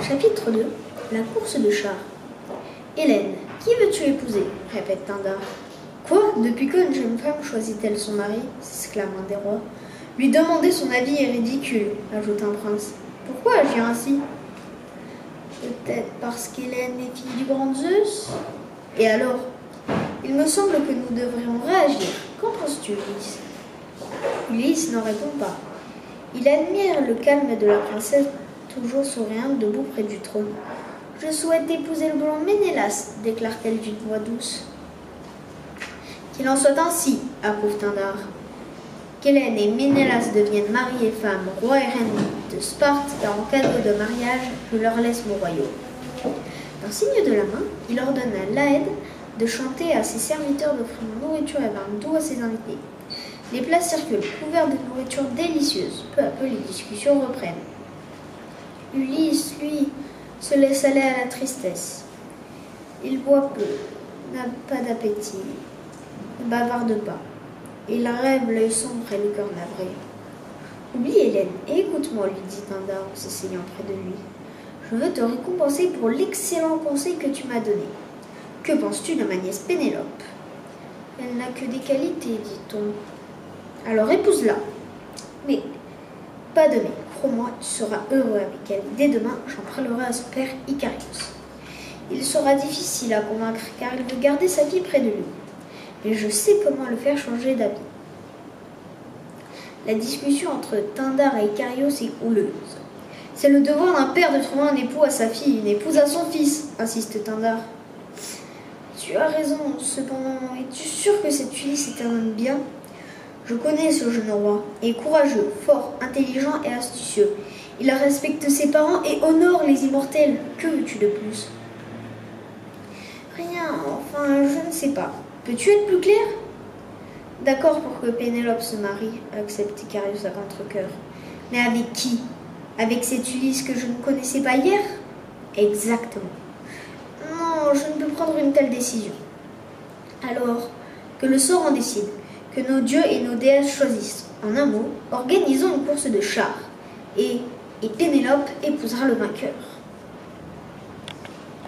Chapitre 2. La course de chars. Hélène, qui veux-tu épouser? Répète Pindare. Quoi? Depuis quand une jeune femme choisit-elle son mari? S'exclame un des rois. Lui demander son avis est ridicule, ajoute un prince. Pourquoi agir ainsi? Peut-être parce qu'Hélène est fille du grand Zeus? Et alors? Il me semble que nous devrions réagir. Qu'en penses-tu, Ulysse? Ulysse n'en répond pas. Il admire le calme de la princesse, toujours souriante, debout près du trône. Je souhaite épouser le blond Ménélas, déclare-t-elle d'une voix douce. Qu'il en soit ainsi, approuve Pindare. Qu'Hélène et Ménélas deviennent mari et femme, roi et reine de Sparte, car en cadeau de mariage, je leur laisse mon royaume. D'un signe de la main, il ordonne à Laëde de chanter à ses serviteurs d'offrir nourriture et vin doux à ses invités. Les plats circulent, couverts de nourriture délicieuse. Peu à peu, les discussions reprennent. Ulysse, lui, se laisse aller à la tristesse. Il boit peu, n'a pas d'appétit, ne bavarde pas. Il rêve l'œil sombre et le cœur navré. Oublie Hélène et écoute-moi, lui dit Pindare en s'asseyant près de lui. Je veux te récompenser pour l'excellent conseil que tu m'as donné. Que penses-tu de ma nièce Pénélope? Elle n'a que des qualités, dit-on. Alors épouse-la. Mais pas de mais, crois-moi, tu seras heureux avec elle. Dès demain, j'en parlerai à son père Icarios. Il sera difficile à convaincre car il veut garder sa fille près de lui. Mais je sais comment le faire changer d'avis. La discussion entre Pindare et Icarios est houleuse. C'est le devoir d'un père de trouver un époux à sa fille, une épouse à son fils, insiste Pindare. Tu as raison, cependant, es-tu sûr que cet Ulysse est un homme bien? Je connais ce jeune roi, il est courageux, fort, intelligent et astucieux. Il respecte ses parents et honore les immortels. Que veux-tu de plus? Rien, enfin, je ne sais pas. Peux-tu être plus clair? D'accord pour que Pénélope se marie, accepte Icarios à contre-cœur. Mais avec qui? Avec cet Ulysse que je ne connaissais pas hier? Exactement. Non, je ne peux prendre une telle décision. Alors, que le sort en décide. Que nos dieux et nos déesses choisissent. En un mot, organisons une course de chars. Et Pénélope épousera le vainqueur.